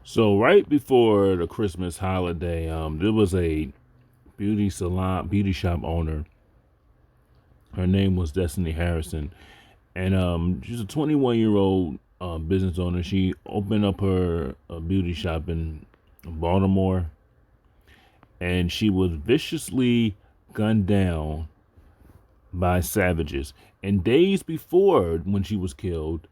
So right before the Christmas holiday, there was a beauty shop owner. Her name was Destiny Harrison, and she's a 21-year-old business owner. She opened up her beauty shop in Baltimore, and she was viciously gunned down by savages. And days before, when she was killed,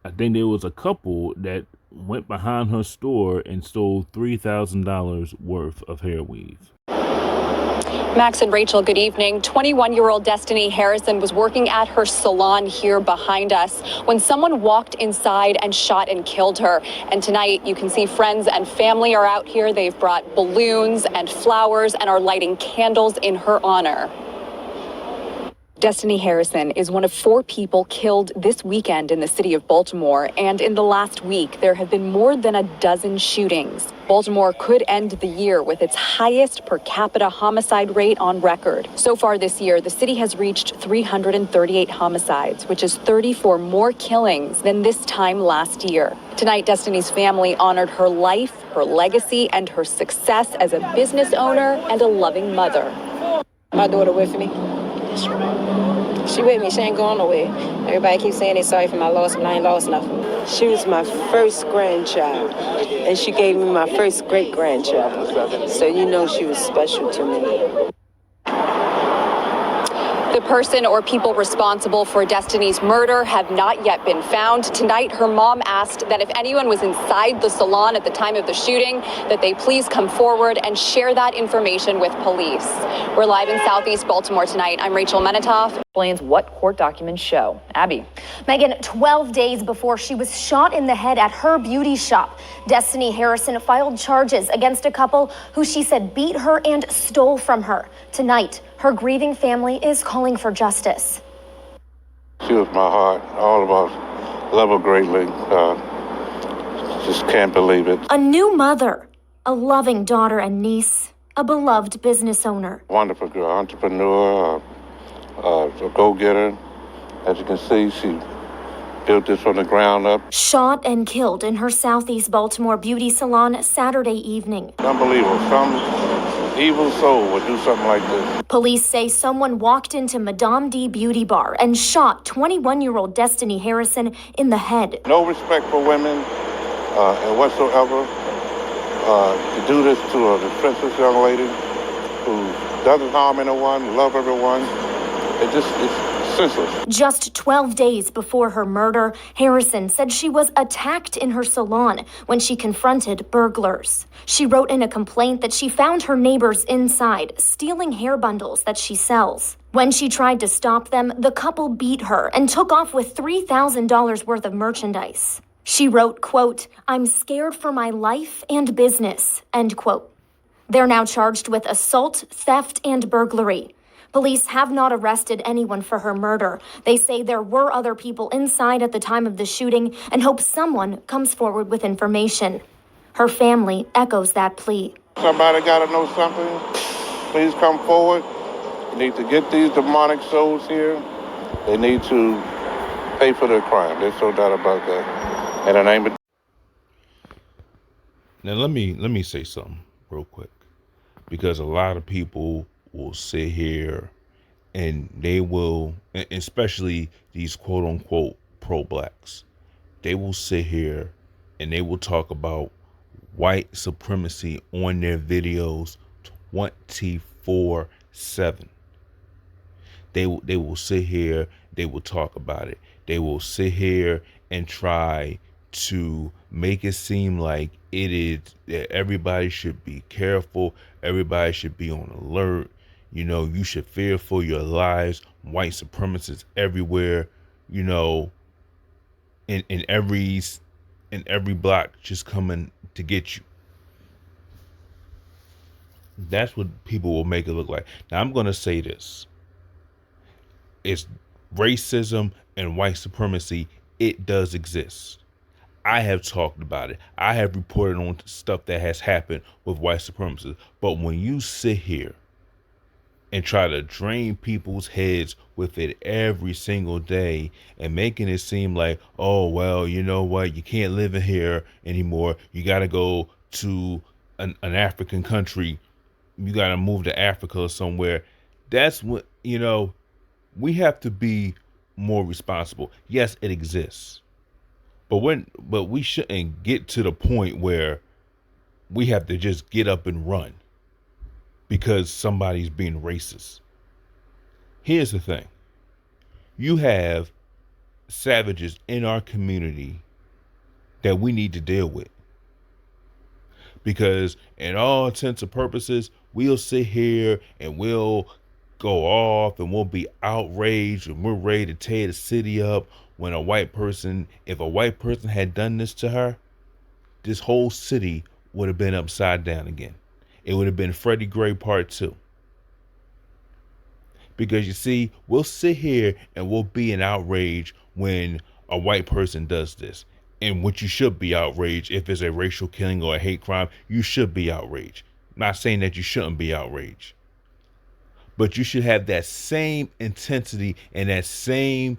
I think there was a couple that went behind her store and stole $3,000 worth of hair weave. Max and Rachel, good evening. 21-year-old Destiny Harrison was working at her salon here behind us when someone walked inside and shot and killed her. And tonight you can see friends and family are out here. They've brought balloons and flowers and are lighting candles in her honor. Destiny Harrison is one of 4 people killed this weekend in the city of Baltimore, and in the last week, there have been more than a dozen shootings. Baltimore could end the year with its highest per capita homicide rate on record. So far this year, the city has reached 338 homicides, which is 34 more killings than this time last year. Tonight, Destiny's family honored her life, her legacy, and her success as a business owner and a loving mother. My daughter with me. She with me. She ain't going nowhere. Everybody keeps saying they're sorry for my loss, but I ain't lost nothing. She was my first grandchild, and she gave me my first great-grandchild. So you know she was special to me. The person or people responsible for Destiny's murder have not yet been found. Tonight, her mom asked that if anyone was inside the salon at the time of the shooting, that they please come forward and share that information with police. We're live in Southeast Baltimore tonight. I'm Rachel Menitoff. Explains what court documents show. Abby. Megan, 12 days before she was shot in the head at her beauty shop, Destiny Harrison filed charges against a couple who she said beat her and stole from her. Tonight, her grieving family is calling for justice. She was my heart, all of us. Love her greatly. Just can't believe it. A new mother, a loving daughter and niece, a beloved business owner. Wonderful girl, entrepreneur, a go-getter. As you can see, she built this from the ground up. Shot and killed in her Southeast Baltimore beauty salon Saturday evening. Unbelievable. Some evil soul would do something like this. Police say someone walked into Madame D Beauty Bar and shot 21-year-old Destiny Harrison in the head. No respect for women whatsoever. To do this to a defenseless young lady who doesn't harm anyone, love everyone, it's senseless. Just 12 days before her murder, Harrison said she was attacked in her salon when she confronted burglars. She wrote in a complaint that she found her neighbors inside, stealing hair bundles that she sells. When she tried to stop them, the couple beat her and took off with $3,000 worth of merchandise. She wrote, quote, "I'm scared for my life and business," end quote. They're now charged with assault, theft, and burglary. Police have not arrested anyone for her murder. They say there were other people inside at the time of the shooting and hope someone comes forward with information. Her family echoes that plea. Somebody got to know something. Please come forward. You need to get these demonic souls here. They need to pay for their crime. There's no doubt about that. In the name of... Now let me say something real quick, because a lot of people will sit here and they will, especially these quote unquote pro-blacks, they will sit here and they will talk about white supremacy on their videos 24/7. They will sit here, they will talk about it. They will sit here and try to make it seem like it is that everybody should be careful, everybody should be on alert. You know, you should fear for your lives. White supremacists everywhere, you know, in every block just coming to get you. That's what people will make it look like. Now I'm gonna say this. It's racism and white supremacy. It does exist. I have talked about it. I have reported on stuff that has happened with white supremacists. But when you sit here and try to drain people's heads with it every single day and making it seem like, oh, well, you know what? You can't live in here anymore. You got to go to an African country. You got to move to Africa or somewhere. That's what, we have to be more responsible. Yes, it exists. But we shouldn't get to the point where we have to just get up and run because somebody's being racist. Here's the thing. You have savages in our community that we need to deal with. Because in all intents and purposes, we'll sit here and we'll go off and we'll be outraged and we're ready to tear the city up when if a white person had done this to her, this whole city would have been upside down again. It would have been Freddie Gray Part 2. Because you see, we'll sit here and we'll be in outrage when a white person does this. And what you should be outraged if it's a racial killing or a hate crime, you should be outraged. I'm not saying that you shouldn't be outraged. But you should have that same intensity and that same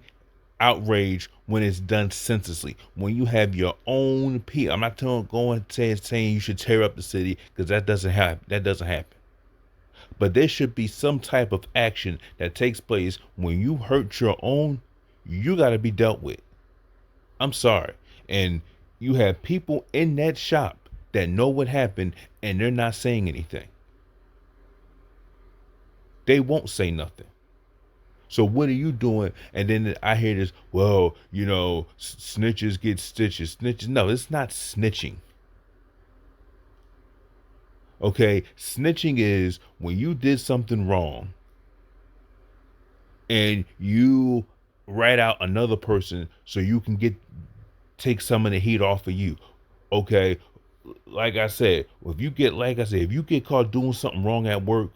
outrage when it's done senselessly. When you have your own people. I'm not saying you should tear up the city, because that doesn't happen. But there should be some type of action that takes place when you hurt your own. You got to be dealt with. I'm sorry. And you have people in that shop that know what happened and they're not saying anything. They won't say nothing. So what are you doing? And then I hear this, well, snitches get stitches. Snitches. No, it's not snitching. Okay, snitching is when you did something wrong and you rat out another person so you can take some of the heat off of you. Okay, like I said, if you get caught doing something wrong at work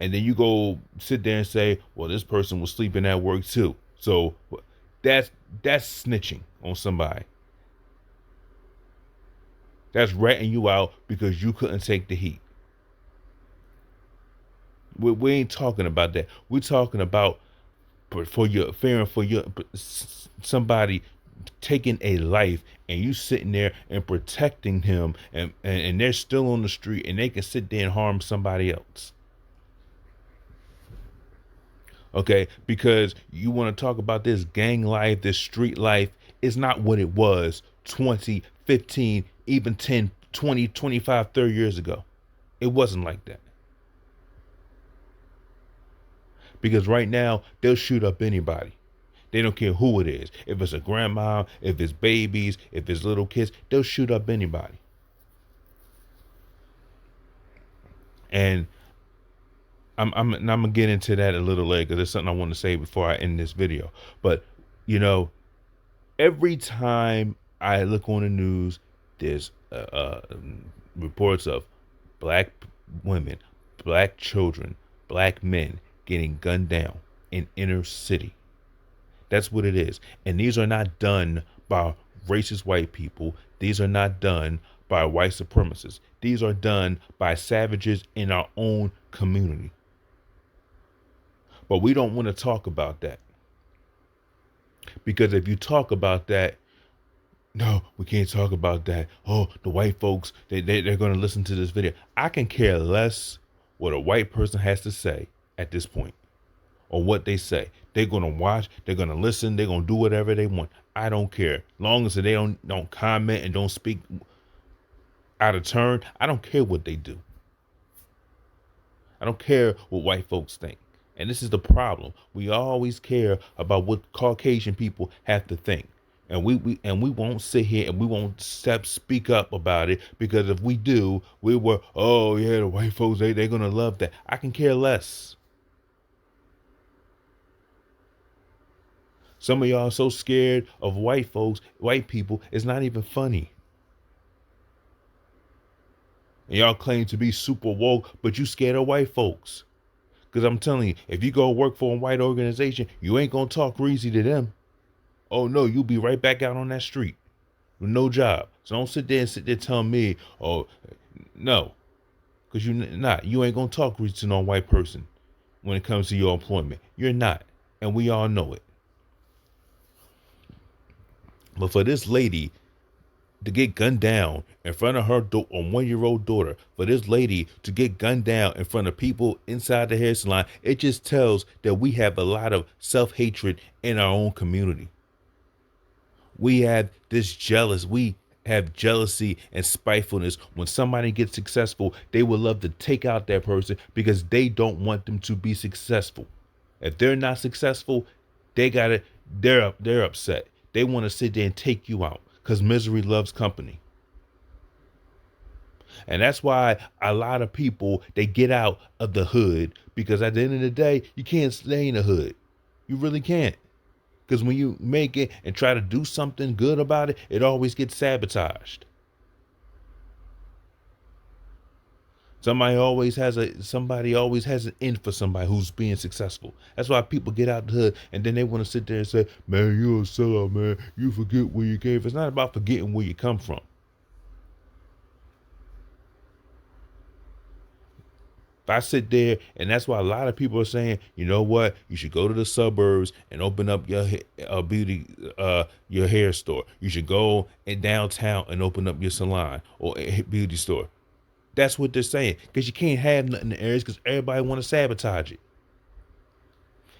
and then you go sit there and say, well, this person was sleeping at work too. So that's snitching on somebody. That's ratting you out because you couldn't take the heat. We ain't talking about that. We're talking about fearing for somebody taking a life and you sitting there and protecting him and they're still on the street and they can sit there and harm somebody else. Okay, because you want to talk about this gang life, this street life is not what it was 20, 15, even 10, 20, 25, 30 years ago. It wasn't like that. Because right now, they'll shoot up anybody. They don't care who it is. If it's a grandma, if it's babies, if it's little kids, they'll shoot up anybody. And I'm gonna get into that a little later because there's something I want to say before I end this video. But every time I look on the news, there's reports of black women, black children, black men getting gunned down in inner city. That's what it is. And these are not done by racist white people. These are not done by white supremacists. These are done by savages in our own community. But we don't want to talk about that. Because if you talk about that, no, we can't talk about that. Oh, the white folks, they're going to listen to this video. I can care less what a white person has to say at this point or what they say. They're going to watch, they're going to listen, they're going to do whatever they want. I don't care. Long as they don't comment and don't speak out of turn, I don't care what they do. I don't care what white folks think. And this is the problem. We always care about what Caucasian people have to think. And we won't sit here and we won't speak up about it, because if we do, oh yeah, the white folks, they're gonna love that. I can care less. Some of y'all are so scared of white folks, white people, it's not even funny. And y'all claim to be super woke, but you scared of white folks. Because I'm telling you, if you go work for a white organization, you ain't gonna talk greasy to them. Oh no, you'll be right back out on that street with no job. So don't sit there telling me, oh no, because you ain't gonna talk greasy to no white person. when it comes to your employment. You're not. And we all know it. But for this lady to get gunned down in front of her 1-year-old daughter, for this lady to get gunned down in front of people inside the hair salon, it just tells that we have a lot of self-hatred in our own community. We have jealousy and spitefulness. When somebody gets successful, they would love to take out that person because they don't want them to be successful. If they're not successful, they're upset. They want to sit there and take you out because misery loves company. And that's why a lot of people, they get out of the hood, because at the end of the day, you can't stay in the hood. You really can't. Because when you make it and try to do something good about it, it always gets sabotaged. Somebody always has an end for somebody who's being successful. That's why people get out the hood and then they want to sit there and say, man, you're a sellout, man. You forget where you came from. It's not about forgetting where you come from. If I sit there, and that's why a lot of people are saying, you know what, you should go to the suburbs and open up your your hair store. You should go in downtown and open up your salon or a beauty store. That's what they're saying, because you can't have nothing in the areas because everybody want to sabotage it.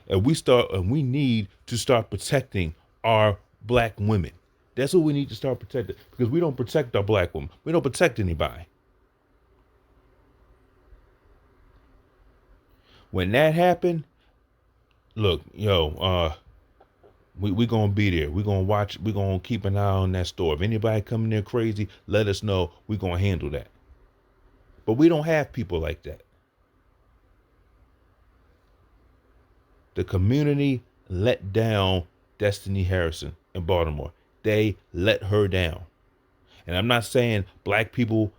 And we need to start protecting our black women. That's what we need to start protecting, because we don't protect our black women. We don't protect anybody. When that happened, look, we gonna be there. We gonna watch. We gonna keep an eye on that store. If anybody coming there crazy, let us know. We gonna handle that. But we don't have people like that. The community let down Destiny Harrison in Baltimore. They let her down. And I'm not saying black people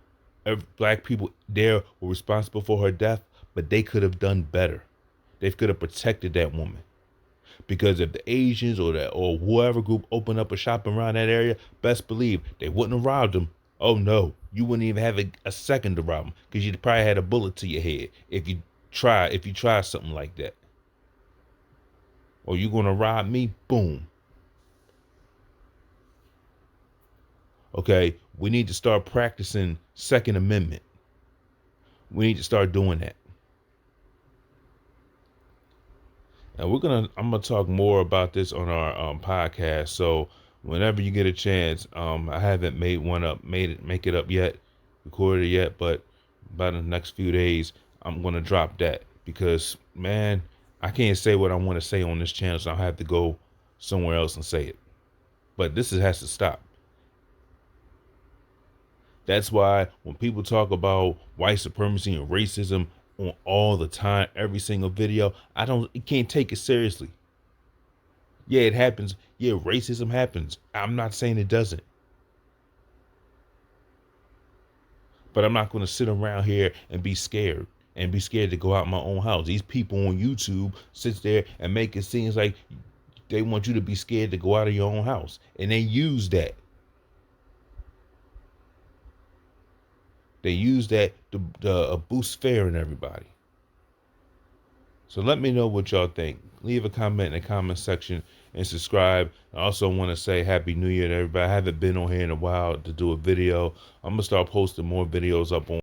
there were responsible for her death, but they could have done better. They could have protected that woman. Because if the Asians or whoever group opened up a shop around that area, best believe they wouldn't have robbed them. Oh no, you wouldn't even have a second to rob them, because you probably had a bullet to your head if you try something like that. Or you gonna rob me? Boom. Okay, we need to start practicing Second Amendment. We need to start doing that. And I'm gonna talk more about this on our podcast. So whenever you get a chance, I haven't made it up yet, recorded it yet, but about the next few days, I'm gonna drop that, because man, I can't say what I want to say on this channel, so I have to go somewhere else and say it. But this has to stop. That's why when people talk about white supremacy and racism on all the time, every single video, you can't take it seriously. Yeah, it happens. Yeah, racism happens. I'm not saying it doesn't. But I'm not going to sit around here and be scared to go out my own house. These people on YouTube sit there and make it seem like they want you to be scared to go out of your own house. And they use that. They use that to boost fear in everybody. So let me know what y'all think. Leave a comment in the comment section and subscribe. I also want to say Happy New Year to everybody. I haven't been on here in a while to do a video. I'm going to start posting more videos up on